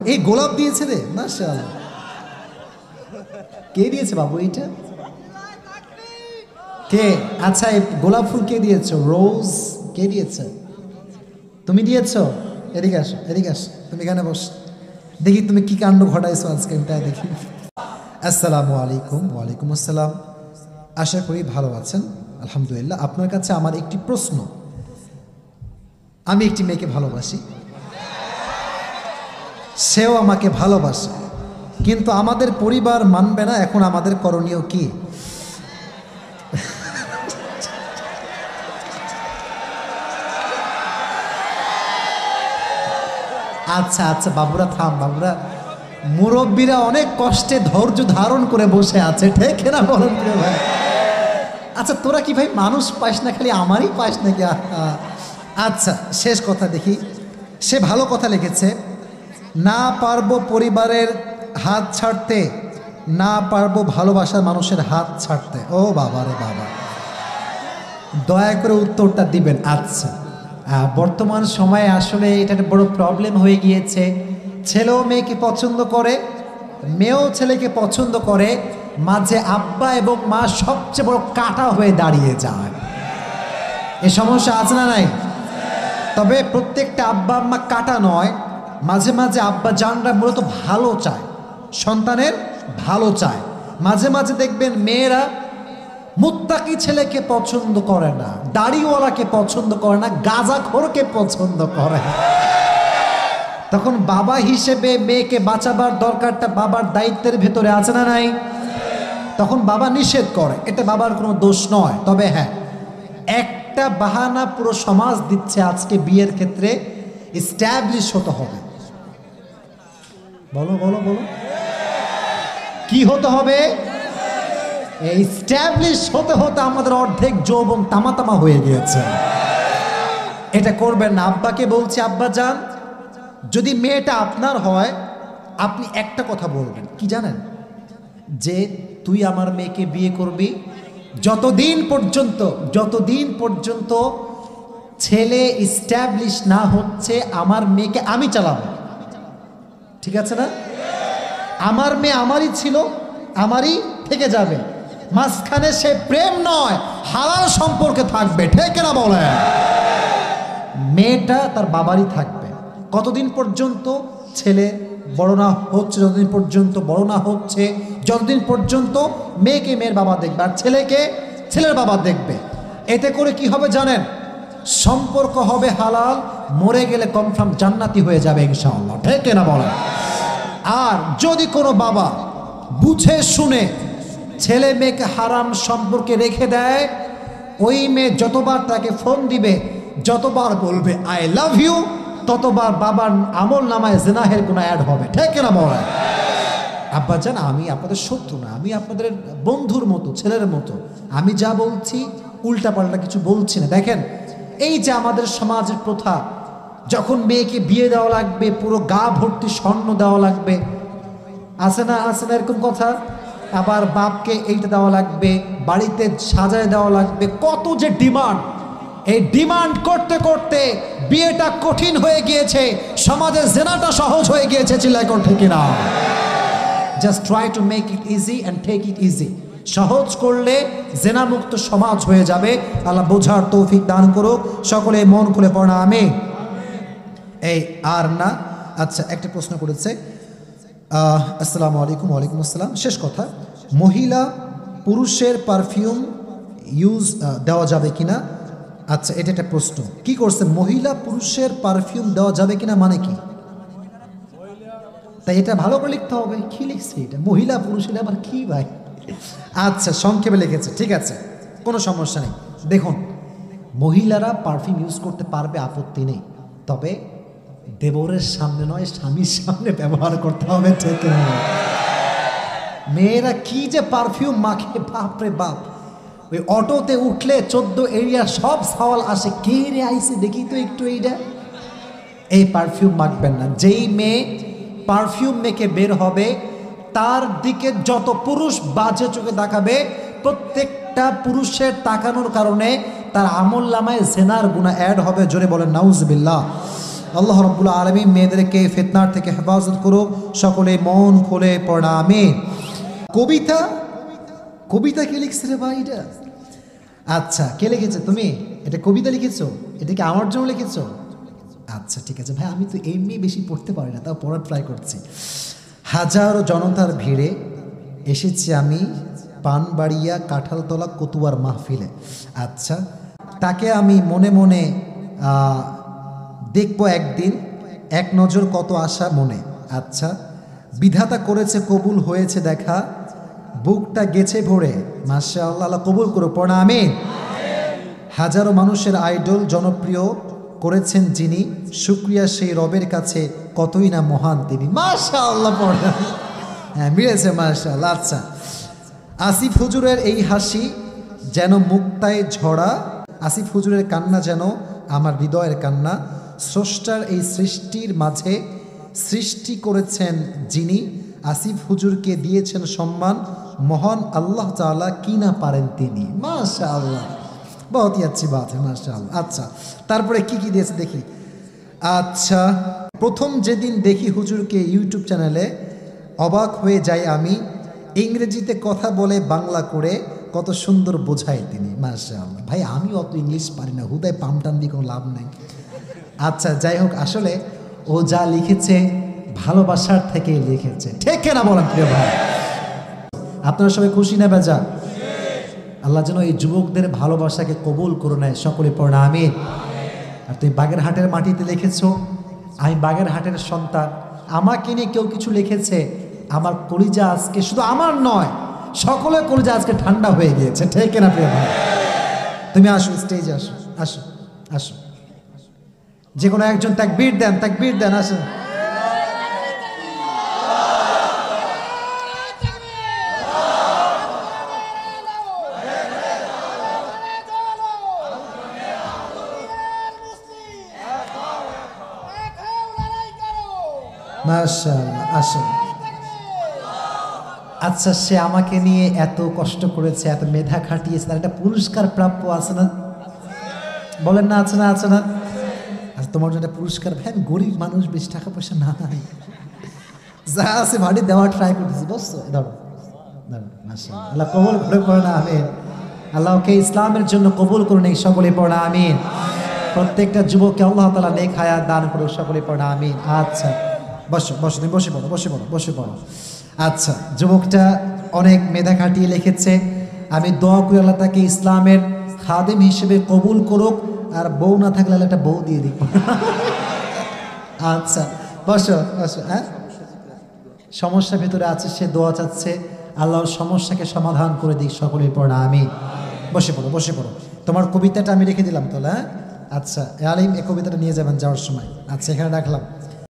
এই গোলাপ দিয়েছে রে, মাশাআল্লাহ। কে দিয়েছে বাবু এইটা? কে? আচ্ছা, এই গোলাপ ফুল কে দিয়েছো? রোজ কে দিয়েছে? তুমি দিয়েছো? এদিকে আসো, এদিকে আসো, তুমি এখানে বস, দেখি তুমি কি কাণ্ড ঘটাইছো আজকে, এটা দেখি। আসসালামু আলাইকুম। ওয়ালাইকুম আসসালাম। আশা করি ভালো আছেন, আলহামদুলিল্লাহ। আপনার কাছে আমার একটি প্রশ্ন। আমি একটি মেয়েকে ভালোবাসি, সেও আমাকে ভালোবাসে, কিন্তু আমাদের পরিবার মানবে না। এখন আমাদের করণীয় কি? আচ্ছা আচ্ছা বাবুরা থাম, বাবুরা, মুরব্বীরা অনেক কষ্টে ধৈর্য ধারণ করে বসে আছে, ঠিক না বলেন প্রিয় ভাই? আচ্ছা তোরা কি ভাই মানুষ পাস না, খালি আমারই পাস নাকি? আচ্ছা শেষ কথা দেখি, সে ভালো কথা লিখেছে। না পারবো পরিবারের হাত ছাড়তে, না পারবো ভালোবাসার মানুষের হাত ছাড়তে। ও বাবা রে বাবা, দয়া করে উত্তরটা দিবেন। আচ্ছা, বর্তমান সময়ে আসলে এটা একটা বড় প্রবলেম হয়ে গিয়েছে। ছেলেও মেয়েকে পছন্দ করে, মেয়েও ছেলেকে পছন্দ করে, মাঝে আব্বা এবং মা সবচেয়ে বড় কাঁটা হয়ে দাঁড়িয়ে যায়। এ সমস্যা আছে না নাই? তবে প্রত্যেকটা আব্বা আম্মা কাঁটা নয়, মাঝে মাঝে আব্বা জানরা মূলত ভালো চায়, সন্তানের ভালো চায়। মাঝে মাঝে দেখবেন মেয়েরা মুত্তাকি ছেলেকে পছন্দ করে না, দাড়িওয়ালাকে পছন্দ করে না, গাঁজাখোরকে পছন্দ করে। তখন বাবা হিসেবে মেয়েকে বাঁচাবার দরকারটা বাবার দায়িত্বের ভেতরে আছে না নাই? তখন বাবা নিষেধ করে, এটা বাবার কোনো দোষ নয়। তবে হ্যাঁ, একটা বাহানা পুরো সমাজ দিচ্ছে আজকে বিয়ের ক্ষেত্রে এস্টাবলিশ হতে হবে। বলো বলো বলো, কি হতে হবে? এস্টাবলিশ হতে হতে আমাদের অর্ধেক যৌবন তামা তামা হয়ে গিয়েছে। এটা করবেন না। আব্বাকে বলছি, আব্বা যান, যদি মেয়েটা আপনার হয়, আপনি একটা কথা বলবেন, কি জানেন? যে তুই আমার মেয়েকে বিয়ে করবি যতদিন পর্যন্ত ছেলে এস্টাবলিশ না হচ্ছে, আমার মেয়েকে আমি চালাবো। ঠিক আছে না? আমার মেয়ে আমারই ছিল, আমারই থেকে যাবে, মাঝখানে সে প্রেম নয় হালাল সম্পর্কে থাকবে। ঠিক না বলে? মেয়েটা তার বাবারই থাকবে কতদিন পর্যন্ত ছেলে বড় না হচ্ছে, যতদিন পর্যন্ত বড় না হচ্ছে, যতদিন পর্যন্ত মেয়েকে মেয়ের বাবা দেখবে আর ছেলেকে ছেলের বাবা দেখবে। এতে করে কি হবে জানেন? সম্পর্ক হবে হালাল, মরে গেলে কনফার্ম জান্নাতি হয়ে যাবে ইনশাআল্লাহ। ঠিক না বলে? আর যদি কোনো বাবা বুঝে শুনে ছেলে মেয়েকে হারাম সম্পর্কে রেখে দেয়, ওই মেয়ে যতবার তাকে ফোন দিবে, যতবার বলবে আই লাভ ইউ, ততবার বাবার আমল নামায় জিনাহের গুনাহ অ্যাড হবে। ঠিক না বলে? আব্বা জান, আমি আপনাদের শত্রু না, আমি আপনাদের বন্ধুর মতো, ছেলের মতো। আমি যা বলছি উল্টাপাল্টা কিছু বলছি না। দেখেন, এই যে আমাদের সমাজের প্রথা, যখন মেয়েকে বিয়ে দেওয়া লাগবে পুরো গা ভর্তি স্বর্ণ দেওয়া লাগবে, আছে না এরকম কথা? আবার বাপকে এইটা দেওয়া লাগবে, বাড়িতে সাজায় দেওয়া লাগবে, কত যে ডিমান্ড। এই ডিমান্ড করতে করতে বিয়েটা কঠিন হয়ে গিয়েছে, সমাজের জেনাটা সহজ হয়ে গিয়েছে। চিল্লায় করতে কিনা? Just try to make it easy and take it easy. সহজ করলে জেনামুক্ত সমাজ হয়ে যাবে। আল্লাহ বোঝার তৌফিক দান করুক। সকলে মন খুলে পড়া আমি এই আর না। আচ্ছা, একটা প্রশ্ন করেছে। আসসালামু আলাইকুম। ওয়ালাইকুম আসসালাম। শেষ কথা, মহিলা পুরুষের পারফিউম ইউজ দেওয়া যাবে কিনা? আচ্ছা, এটা একটা প্রশ্ন। কি করছে? মহিলা পুরুষের পারফিউম দেওয়া যাবে কিনা মানে কি? তাই এটা ভালো করে লিখতে হবে। কি লিখছে এটা? মহিলা পুরুষের আবার কি ভাই? আচ্ছা, সংক্ষেপে লিখেছে, ঠিক আছে, কোনো সমস্যা নেই। দেখুন, মহিলারা পারফিউম ইউজ করতে পারবে, আপত্তি নেই। তবে দেবরের সামনে নয়, স্বামীর সামনে ব্যবহার করতে হবে। ঠিক না? মেয়েরা কি যে পারফিউম মাখে, বাপ রে বাপ! ওই অটোতে উঠলে 14 এরিয়া সব সওয়াল আসে, কে রে আইসে দেখি তো একটু এইটা। এই পারফিউম মাখবেন না। যেই মেয়ে পারফিউম মেখে বের হবে, তার দিকে যত পুরুষ বাজে চোখে তাকাবে, প্রত্যেকটা পুরুষের তাকানোর কারণে তার আমল নামায় জেনার গুনাহ অ্যাড হবে। জোরে বলেন নাউজুবিল্লাহ। আল্লাহ রাব্বুল আলামিন মেয়েদেরকে ফিতনার থেকে হেফাজত করুক। সকলে মন খুলে পড়া আমিন। কবিতা, কবিতা কে লিখছে রে ভাই এটা? আচ্ছা, কে লিখেছে? তুমি এটা কবিতা লিখেছো? এটা কি আমার জন্য লিখেছো? আচ্ছা ঠিক আছে ভাই, আমি তো এমনি বেশি পড়তে পারি না, তাও পড়ার ট্রাই করছি। হাজারো জনতার ভিড়ে এসেছি আমি পানবাড়িয়া কাঁঠালতলা কতুয়ার মাহফিলে। আচ্ছা, তাকে আমি মনে মনে দেখবো একদিন, এক নজর কত আশা মনে। আচ্ছা, বিধাতা করেছে কবুল হয়েছে দেখা, বুকটা গেছে ভরে, মাশাআল্লাহ, আল্লাহ কবুল করো, পড়া আমিন। হাজারো মানুষের আইডল জনপ্রিয় করেছেন যিনি, শুকরিয়া সেই রবের কাছে কতই না মহান তিনি। মাশাআল্লাহ, পড়া, হ্যাঁ মিলেছে, মাশাআল্লাহ। আচ্ছা, আসিফ হুজুরের এই হাসি যেন মুক্তায় ঝরা, আসিফ হুজুরের কান্না যেন আমার হৃদয়ের কান্না, স্রষ্টার এই সৃষ্টির মাঝে সৃষ্টি করেছেন যিনি, আসিফ হুজুরকে দিয়েছেন সম্মান, মহান আল্লাহ তাআলা কি না পারেন তিনি। মাশাআল্লাহ, বহুত হি আচ্ছি বাত হ্যাঁ, মাশাআল্লাহ। আচ্ছা, তারপরে কি কি দিয়েছে দেখি। আচ্ছা, প্রথম যেদিন দেখি হুজুরকে ইউটিউব চ্যানেলে অবাক হয়ে যাই আমি, ইংরেজিতে কথা বলে বাংলা করে কত সুন্দর বোঝায় তিনি। মাশাআল্লাহ। ভাই আমি অত ইংলিশ পারি না, হুদায় পামটান দিয়ে কোনো লাভ নেই। আচ্ছা যাই হোক, আসলে ও যা লিখেছে ভালোবাসার থেকে লিখেছে, ঠিক না বলেন প্রিয় ভাই? আপনারা সবাই খুশি না বেজা? আল্লাহ যেন এই যুবকদের ভালোবাসাকে কবুল করে নেয়, সকলে পড়া আমিন। আর তুমি বাগেরহাটের মাটিতে লিখেছো, আমি বাগেরহাটের সন্তান, আমাকে নিয়ে কেউ কিছু লিখেছে, আমার কলিজা আজকে, শুধু আমার নয় সকলের কলিজা আজকে ঠান্ডা হয়ে গিয়েছে, ঠিক না প্রিয় ভাই? তুমি আসো, স্টেজে আসো, আসো আসো, যে কোনো একজন তাকবীর দেন, তাকবীর দেন, আসেন। মাশাআল্লাহ, আসেন। আচ্ছা, সে আমাকে নিয়ে এত কষ্ট করেছে, এত মেধা খাটিয়েছে, তার একটা পুরস্কার প্রাপ্য আছে না? বলেন না, আছে না? আছে না? আর তোমার জন্য একটা পুরস্কার। ভাই আমি গরিব মানুষ, বেশি টাকা পয়সা নাই, যা আছে ভাড়ি দেওয়ার ট্রাই করতেছি, বুঝছো? ধরো ধরো, মাশাআল্লাহ, আল্লাহ কবুল করে পড়ে না আমিন। আল্লাহকে ইসলামের জন্য কবুল করুন, এই সকলে পড়া আমিন। প্রত্যেকটা যুবককে আল্লাহ তাআলা নেক হায়াত দান করুন, সকলে পড়া আমিন। আচ্ছা বসো, বসো, তুমি বসে পড়ো, বসে পড়ো, বসে পড়ো। আচ্ছা, যুবকটা অনেক মেধা খাটিয়ে লিখেছে, আমি দোয়া করি আল্লাহ তাকে ইসলামের খাদেম হিসেবে কবুল করুক, আর বউ না থাকলে একটা বউ দিয়ে দিব। আচ্ছা বসো, বসো। হ্যাঁ, সমস্যার ভিতরে আছে, সে দোয়া চাচ্ছে, আল্লাহর সমস্যাকে সমাধান করে দিক, সকলে পড়া আমি। বসে পড়ো, বসে পড়ো। তোমার কবিতাটা আমি রেখে দিলাম তাহলে, হ্যাঁ? আচ্ছা আলিম, এই কবিতাটা নিয়ে যাবেন যাওয়ার সময়। আচ্ছা, এখানে রাখলাম।